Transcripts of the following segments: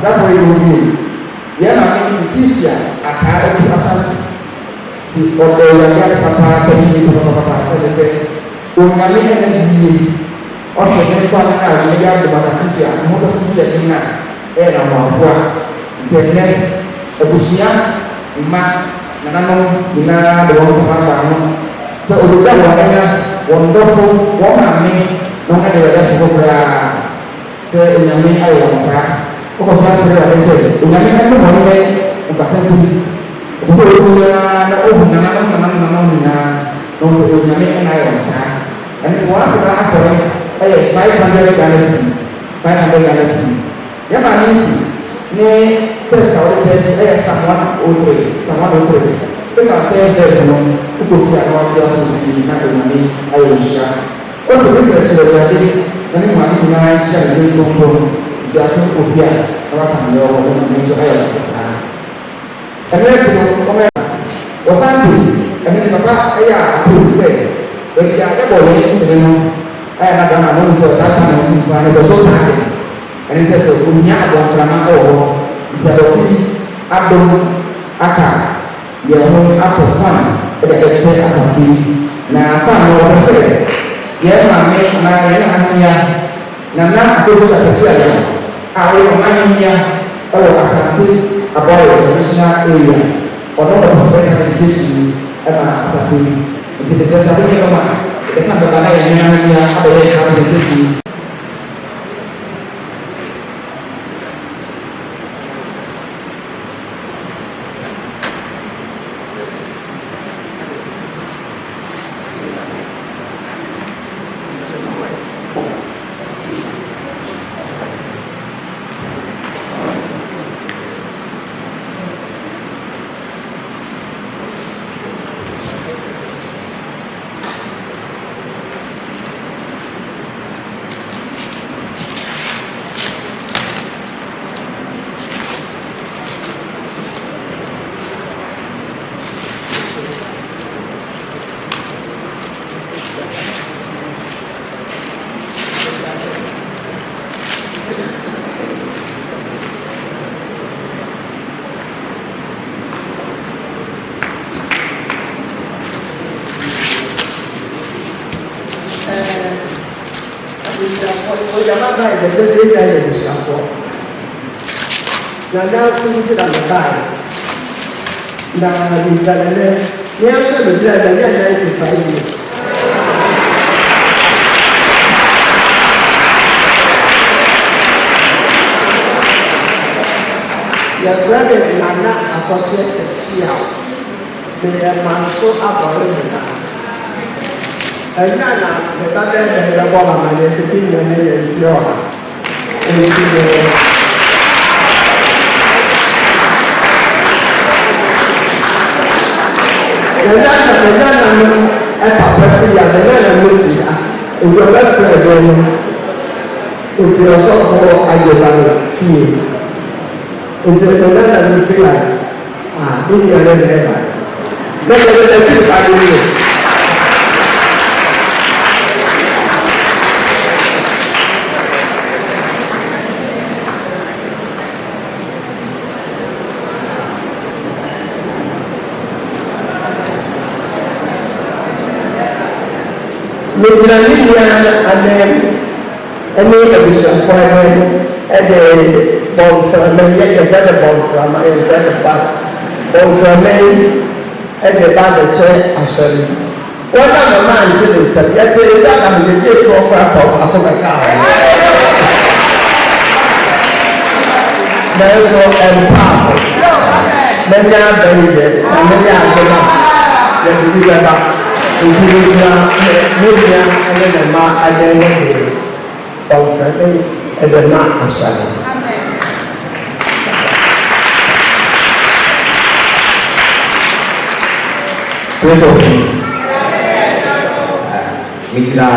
that way you yala mi tisia aka ebi asante si odeya papa peni papa se onyame ene biye ọhwẹ ne kwa na ne ya de basasisi a mo to tisi ya na na mwaboa ntene abusua mma nanano ina de won papa no se oduga wona won dofo wo maame no ga de ya so bra se onyame ayo sa ko sa se ya se onyame na mo ne o ba sa tuli ko se o na o na no se onyame na ayo sa ani to wa se na akore $500 ya ba ni su ne test out test someone o3 peka test no ko fi ana wa test so fi na ko ni ayo sha o so bi test so ya de na ni ma ni na sha ni ko ja so ko fi ana wa ka ni o ko ni so ayo sa ene ti so o me o sa ti ene papa aya ko se e bi ya ko le se no na dama no so ta na ni ba na so ta ani te so kunya abo frama o nti so fi abdom aka ye ho apo fan e de che asafi na fa no se ye ma me na ye na anya na ko sa ta chia ya a wo ma anya o asante abo traditional area ono ko se ta education e ma asafi nti se sa ni ko ma eka baba ya nyanya abaye ka tetesi Nada kundi la mbaya na nizalele ni asha bila ya ya kufaidi ya brother nana akoshe tia de manso abore na nana betade de la bola mane de pinyo ne ye fiora Nana no e papa fi ya nana no fi ya ojo ba fi edo no o fi oso ko ayeba no fi ojo nana no fi ya ni ya le ba le fi pa ni Meglaniya amen ene ebisa fire ede bon from ye ke da bon from e da fa bon from ede ba de che asori wona mama nti de ta ya de da ka me je to kwa ko akoma ka na so empower na ya baide na ya goma ya di ba Ujiza media ada nama ada lagi, bangsa ada nama asal. Terus, mitra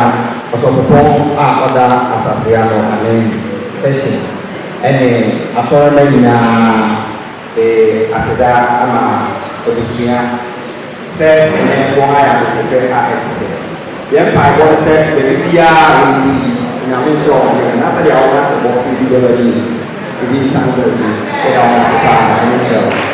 pasopong ada asapriano ane session. Ini apa namanya aseda ama produksinya. Say and one I have to prepare to say. Then I want to say, the Bia and the Namisho, and that's the hours of boxing delivery. ebi nsa ho baabi ɛda wɔn ase paa ɛne hyɛ wɔn.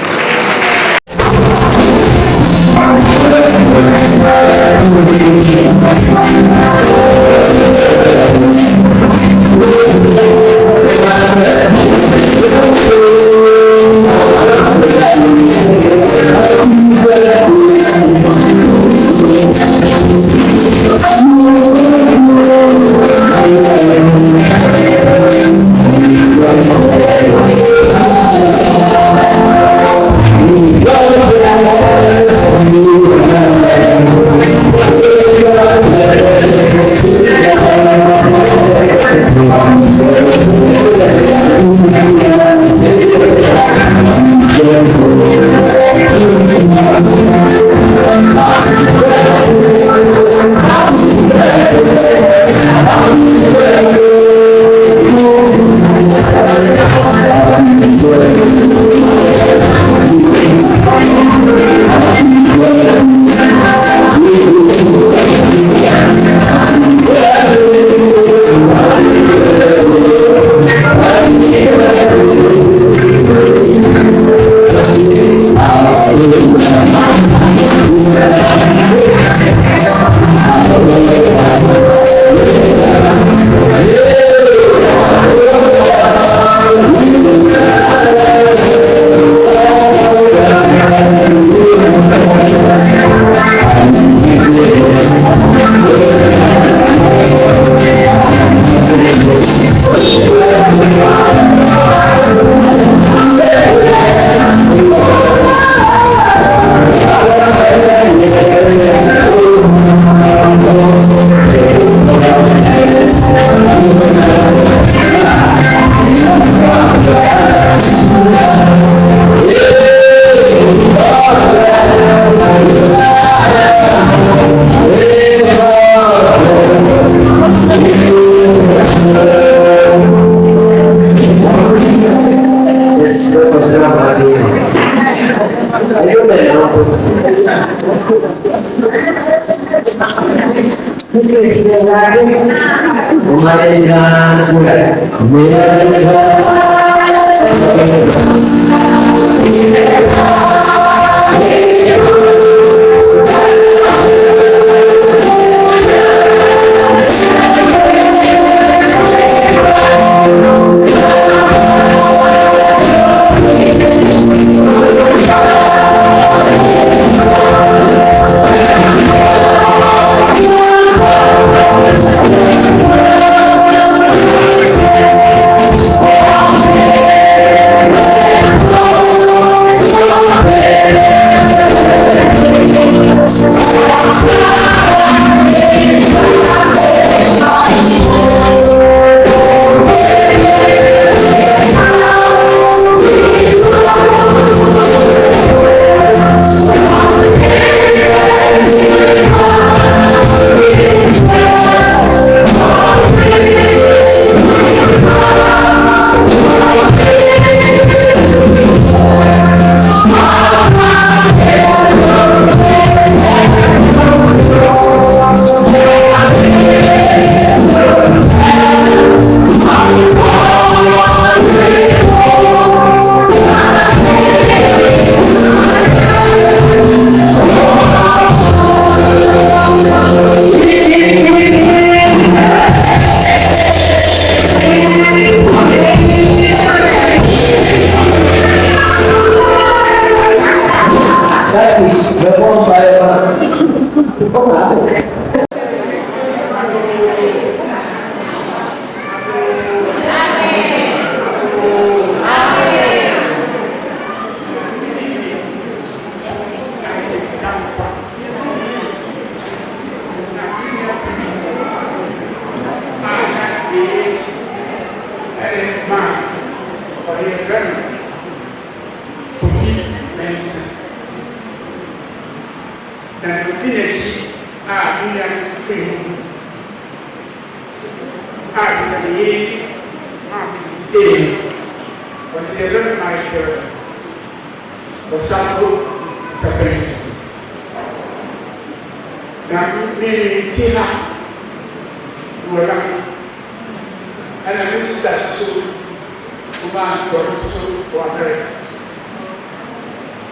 man for so for America.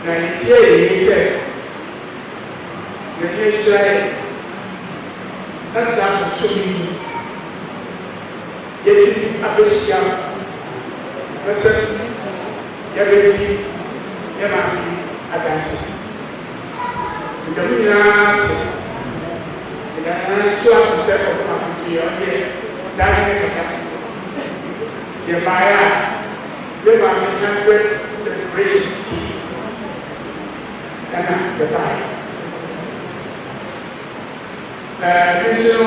Now it he said, the Israel that's not so many yet Abysia person Yabeti Yamami Adansi. The Dominas so as to set up as to your Diana Jeremiah, they were celebration tea. And the Bible. This is 85.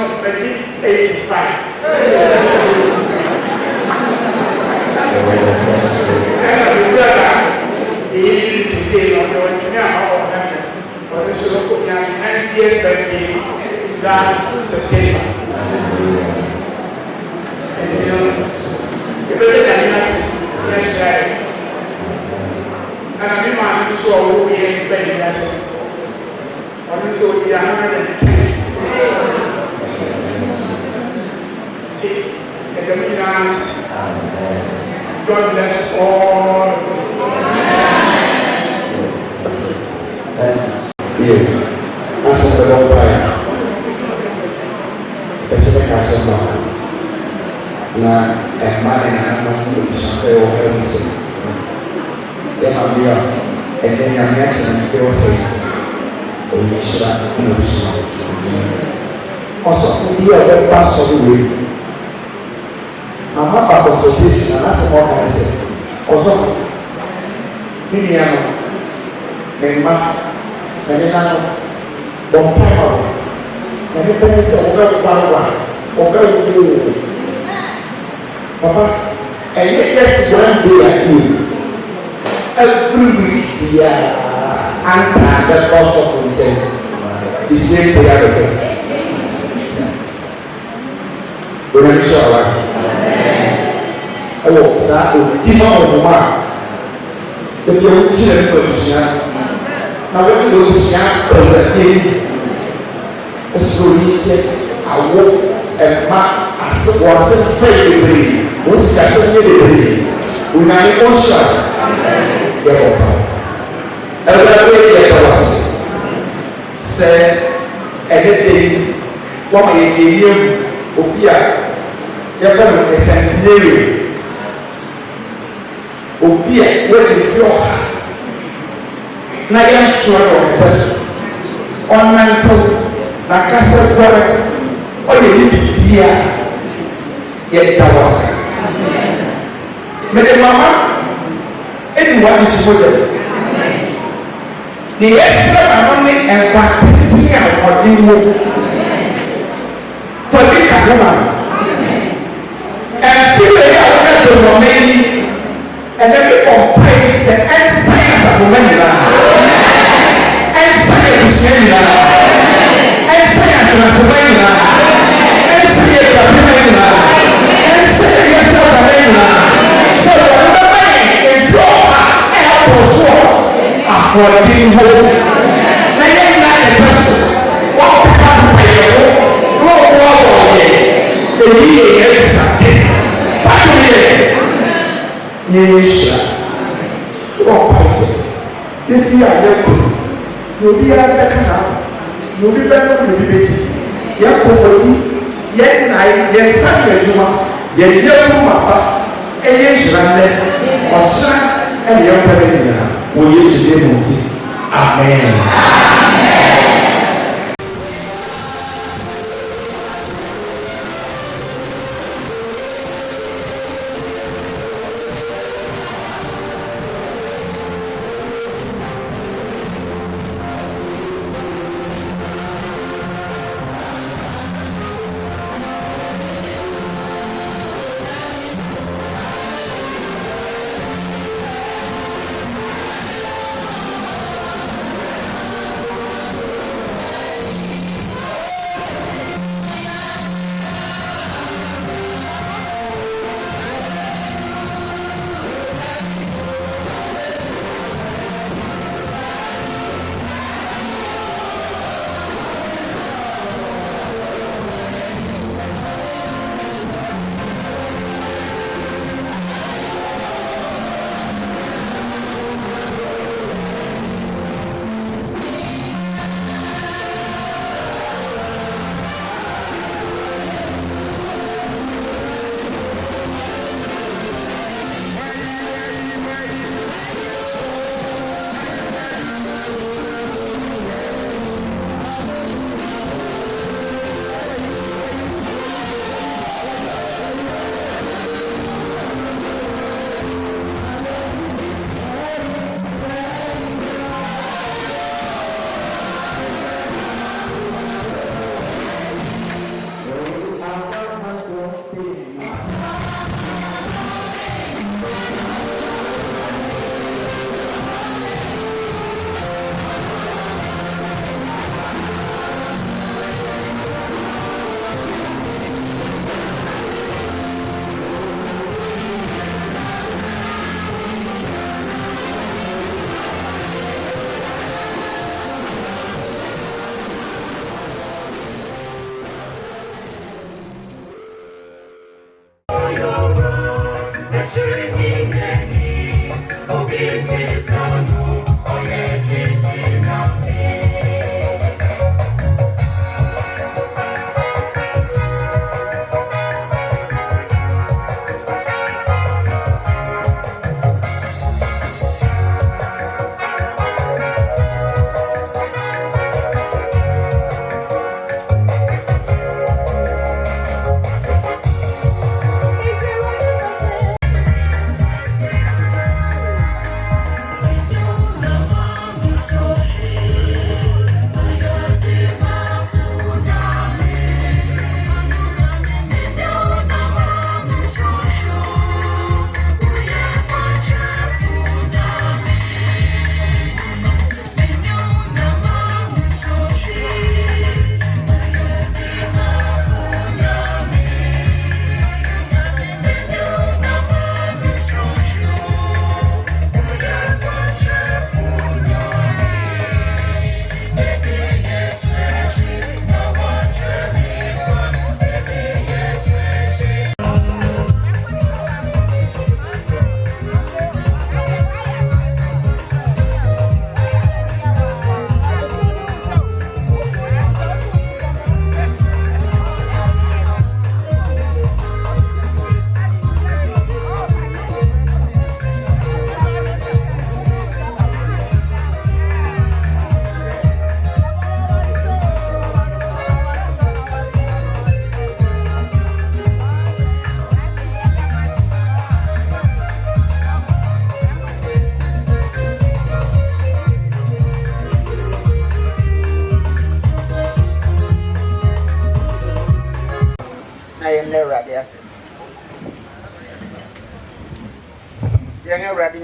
And the brother, he is saying, on the one to or this is 90th birthday last September. And you know, the better than us, yes, and I mean, my Mrs. Who we ain't very yes. What is all the 110? And the Minas, God bless all. Yeah, that's the long time. This is a customer. Now, and my and I'm not going to spell everything. Then I'll be up, and then I'm actually feel hate. Or you should know something. Also, we are the pastor away. I'm not part of this, and that's what I said. Also, Miniano, Memma, Menano, Bompao, and the friends of Oga, Oga, Papa, and yes, one day I do. Every week we are anti the cost of religion. The same prayer request. We're not sure. Oh, so keep on the mark. The young children, now when you go to Siam, the thing, a story, I walk and mark as was a favorite. What's that? We are in ocean. Everybody get us. Say, everything, what we hear, Opia, therefore, a centenary. Opia, where the floor. Now, you're sure of the person. On mantle, like I said, or you need to be here. Yet, that was. But the mama, anyone is for them. The extra money and quantity of the move for the Kakuma and feel it out of the Romani and then people pay and science of Romania and science of Romania and science of Romania and science of Romania and science of Romania. So the money is your elbow. For being holy. Now you're not a person. What people pay you? What the year is something. Family. Yes. What person? If you are young, you'll be at the canal. You'll be better than you'll be better. Young poverty, yet night, yes, Sunday, yet young papa, and yes, Sunday, or son, and young people. We used to do Amen.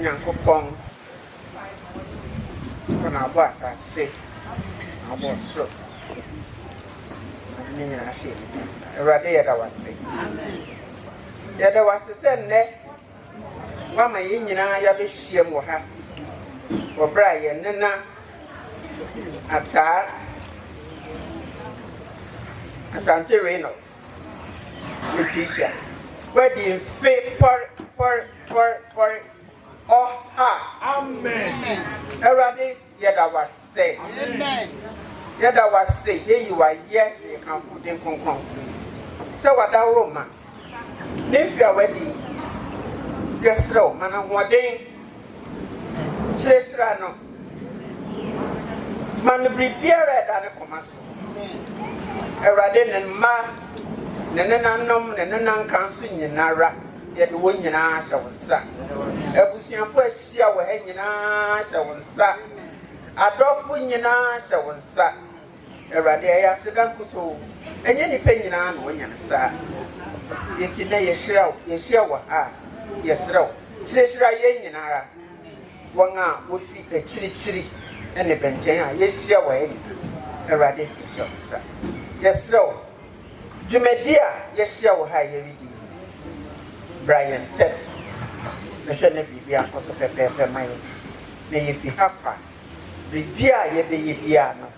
Nyankopɔn ɔna abɔ asase abɔ soro ne nyinaa hyɛ ne nsa Awurade yɛda wase yɛda wase sɛ nnɛ wama yɛn nyinaa yɛabɛhyia mu wɔ ha wɔ berɛ a yɛn nena ataa Asante Reynolds Letitia wedding fe por Oha. Amen. Everybody, yada was say. Amen. Yada was say, here you are, yet you can put in concern. So, what that Roma? If you are ready, yes, slow, man, I'm one day. Chesrano. Man, prepare than a commerce. Everybody, and ma, Nenanum, Nenan Council, Nara. Yet the one yana shall sa. A bushing for a sheer were hanging shall sa. A dog when yana shall sa. A radia sedan kuto. And any penny on when you sa. Yet in a shell, ye shall ah. Yes, row. Cheshire yanara. One out would feed a chili and a benjana. Yes, shall way. A radia shall sa. Yes, row. Jumedia, yes, shall hire you. Brian Ted. The Shana Bibia also prepare my name. If you have her, Bibia ye be piano.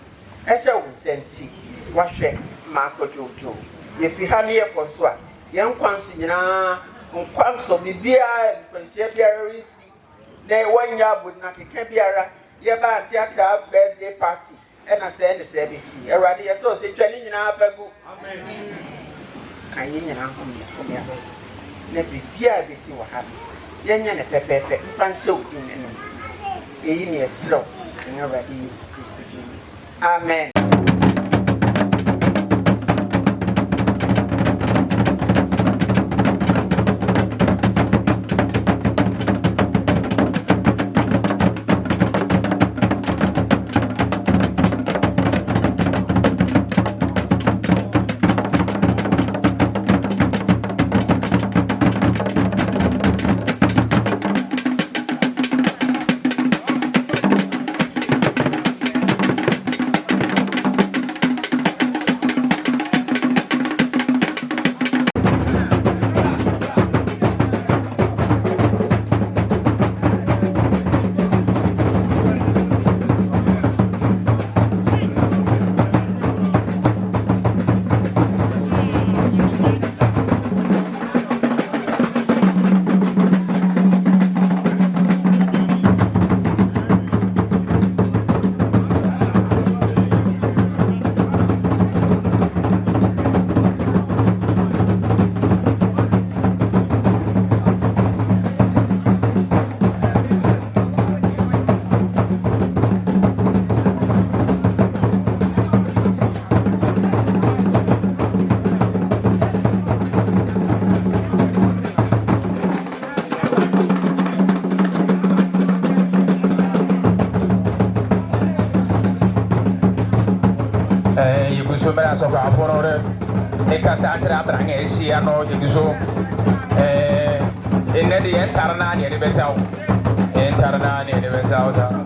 I shall send tea. Wash it, Marco Jojo. If you have near Consua, young Consina, Quamso Bibia, Consiabia Risi. They 1 year would not be Cabiara, Yaba theatre birthday party, and I said the service. A radio associate training in our bagu. Amen. I in our home. Ne bibia besi wa ha yenya ne pepepe mfa nhyɛ odin enu eyi ne esro ne Awurade Yesu Kristo din amen. So many of our foreign Ekasatra Brang, Siano, Yuso, in the end, Tarana, the Besau, and Tarana, the Besau.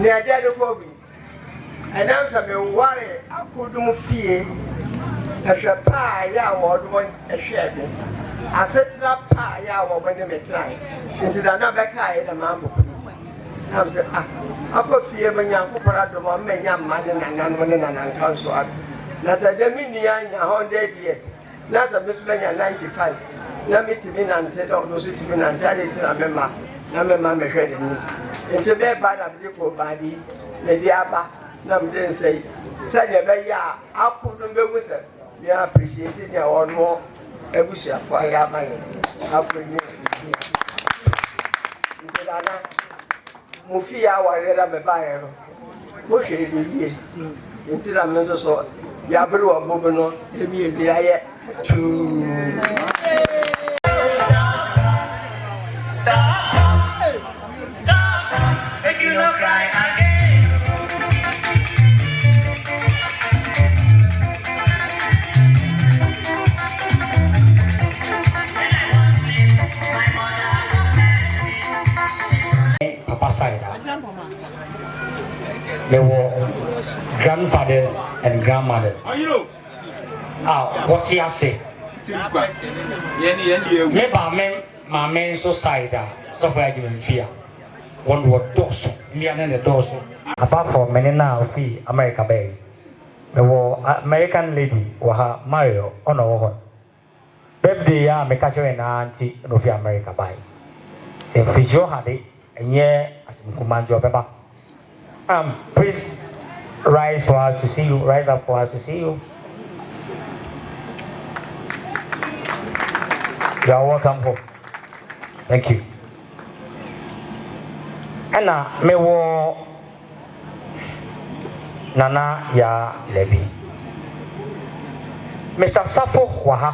near dead Kobe. And after me, worry, I couldn't fear. As a pie, I would want a shabby. I set up pie, I will when they try. Into the number kind of mamma. I said, I could fear when young people at the one man, young man, and none and council. Not a dominion 100 years. Not a Miss Mania 95. Let me to be and tell those to be and tell it to a member. No mamma shredded me. It's a bad bad of the body. The diaba, no didn't say. Said a bear, I couldn't be with it. We appreciate it or more. A bush of fire, my Mufia, whatever the buyer. Push it into the mental sort. Yabru of Bobino, maybe be I to stop, make you not cry again. Papa side, there were grandfathers and grandmothers. What you say? My men society, so far you fear. One word dorsal, me and the dorsal. Apart from many now, see America Bay. The war American lady or her Mario on our birthday, I make a show and auntie of America Bay. Say, Fisher had it, and yeah, as you command your pepper. Please rise for us to see you, rise up for us to see you. You are welcome home. Thank you. And now, me wo Nana ya Levy. Mr. Safo waha.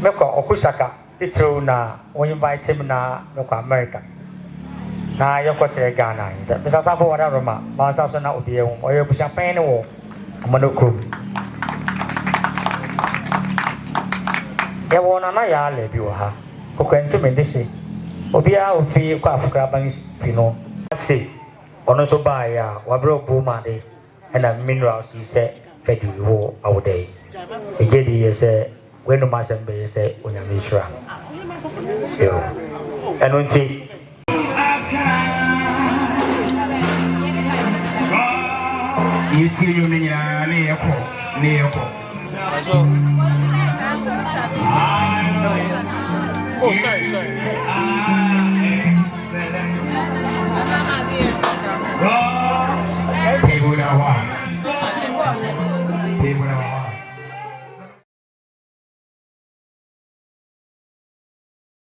Me ko Okusaka titru na we invite him na me ko America. Na yoko tere Ghana. Mr. Safo wada Roma. Ba sa so na obi ehun. Oye busha pen wo amano kru. Ewo Nana ya Levy waha. Kokwentu mendisi. Obia ofi kwa afukra ban fino ase ono so ba ya wabro buma de na minerals ise fedi wo awodai ejedi yese wenu masembe yese onyamishra yo enunti yiti yunya ne yako oh sorry